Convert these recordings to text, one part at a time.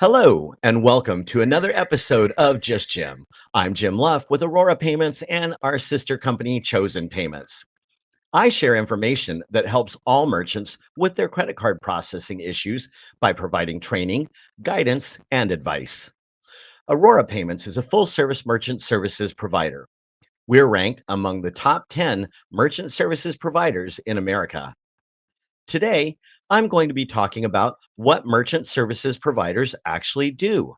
Hello, and welcome to another episode of Just Jim. I'm Jim Luff with Aurora Payments and our sister company, Chosen Payments. I share information that helps all merchants with their credit card processing issues by providing training, guidance, and advice. Aurora Payments is a full service merchant services provider. We're ranked among the top 10 merchant services providers in America. Today, I'm going to be talking about what merchant services providers actually do.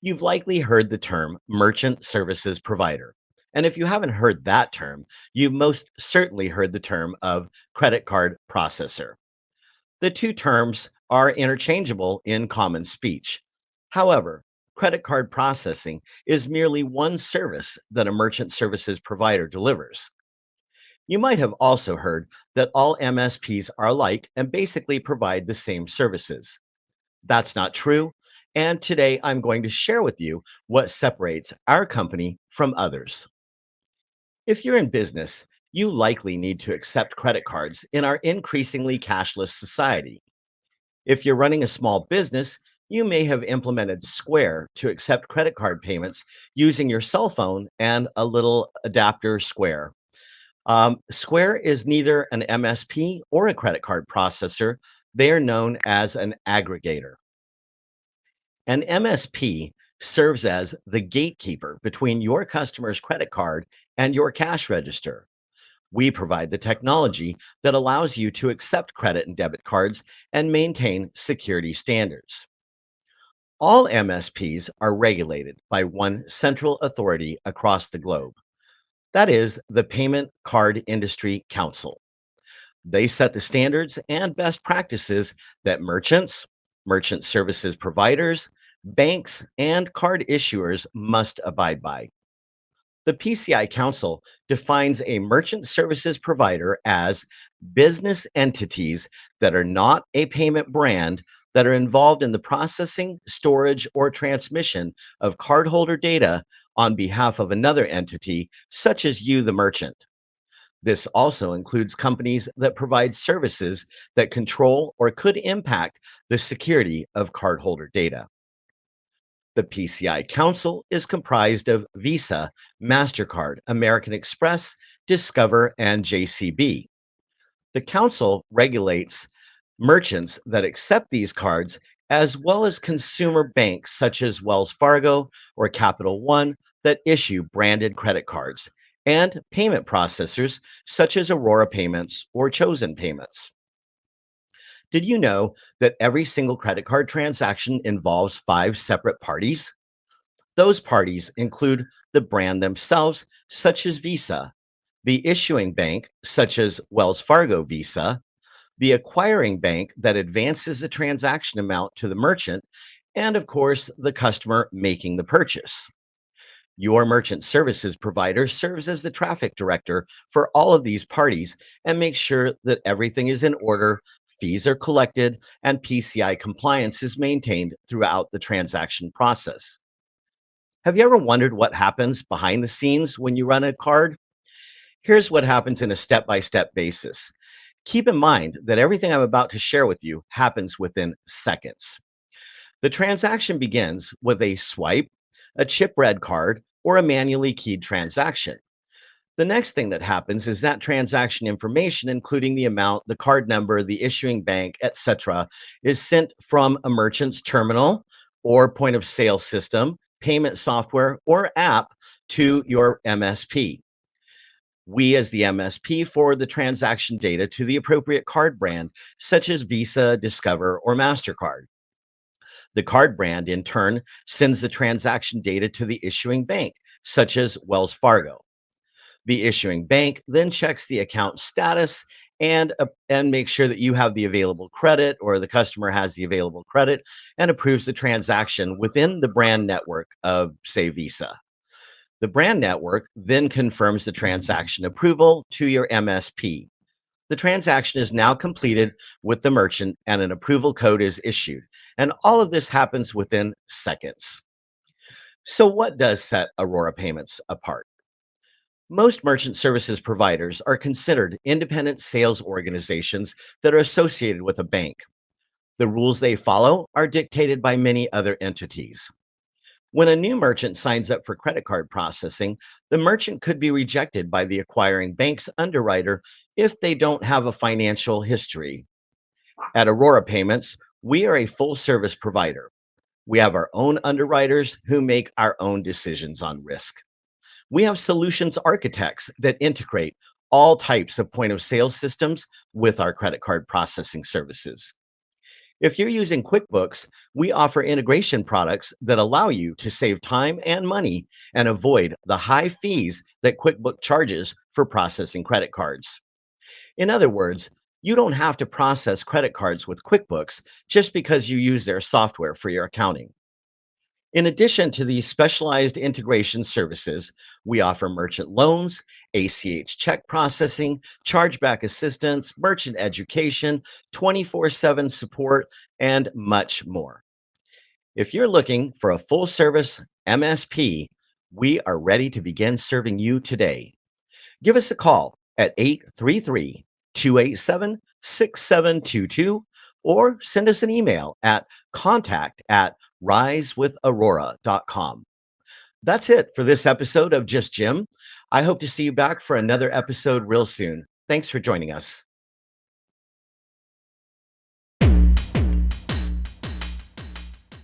You've likely heard the term merchant services provider. And if you haven't heard that term, you've most certainly heard the term of credit card processor. The two terms are interchangeable in common speech. However, credit card processing is merely one service that a merchant services provider delivers. You might have also heard that all MSPs are alike and basically provide the same services. That's not true. And today I'm going to share with you what separates our company from others. If you're in business, you likely need to accept credit cards in our increasingly cashless society. If you're running a small business, you may have implemented Square to accept credit card payments using your cell phone and a little adapter Square. Square is neither an MSP or a credit card processor. They are known as an aggregator. An MSP serves as the gatekeeper between your customer's credit card and your cash register. We provide the technology that allows you to accept credit and debit cards and maintain security standards. All MSPs are regulated by one central authority across the globe. That is the Payment Card Industry Council. They set the standards and best practices that merchants, merchant services providers, banks, and card issuers must abide by. The PCI Council defines a merchant services provider as business entities that are not a payment brand that are involved in the processing, storage, or transmission of cardholder data on behalf of another entity, such as you, the merchant. This also includes companies that provide services that control or could impact the security of cardholder data. The PCI Council is comprised of Visa, MasterCard, American Express, Discover, and JCB. The Council regulates merchants that accept these cards as well as consumer banks such as Wells Fargo or Capital One that issue branded credit cards, and payment processors such as Aurora Payments or Chosen Payments. Did you know that every single credit card transaction involves five separate parties? Those parties include the brand themselves, such as Visa, the issuing bank, such as Wells Fargo Visa, the acquiring bank that advances the transaction amount to the merchant, and of course, the customer making the purchase. Your merchant services provider serves as the traffic director for all of these parties and makes sure that everything is in order, fees are collected, and PCI compliance is maintained throughout the transaction process. Have you ever wondered what happens behind the scenes when you run a card? Here's what happens in a step by step basis. Keep in mind that everything I'm about to share with you happens within seconds. The transaction begins with a swipe, a chip read card, or a manually keyed transaction. The next thing that happens is that transaction information, including the amount, the card number, the issuing bank, etc., is sent from a merchant's terminal or point of sale system, payment software, or app to your MSP. We, as the MSP, forward the transaction data to the appropriate card brand, such as Visa, Discover, or MasterCard. The card brand, in turn, sends the transaction data to the issuing bank, such as Wells Fargo. The issuing bank then checks the account status and makes sure that you have the available credit or the customer has the available credit and approves the transaction within the brand network of, say, Visa. The brand network then confirms the transaction approval to your MSP. The transaction is now completed with the merchant and an approval code is issued. And all of this happens within seconds. So, what does set Aurora Payments apart? Most merchant services providers are considered independent sales organizations that are associated with a bank. The rules they follow are dictated by many other entities. When a new merchant signs up for credit card processing, the merchant could be rejected by the acquiring bank's underwriter if they don't have a financial history. At Aurora Payments, we are a full service provider. We have our own underwriters who make our own decisions on risk. We have solutions architects that integrate all types of point of sale systems with our credit card processing services. If you're using QuickBooks, we offer integration products that allow you to save time and money and avoid the high fees that QuickBooks charges for processing credit cards. In other words, you don't have to process credit cards with QuickBooks just because you use their software for your accounting. In addition to these specialized integration services, we offer merchant loans, ACH check processing, chargeback assistance, merchant education, 24/7 support, and much more. If you're looking for a full service MSP, we are ready to begin serving you today. Give us a call at 833-287-6722 or send us an email at contact@risewithaurora.com. That's it for this episode of Just Jim. I hope to see you back for another episode real soon. Thanks for joining us.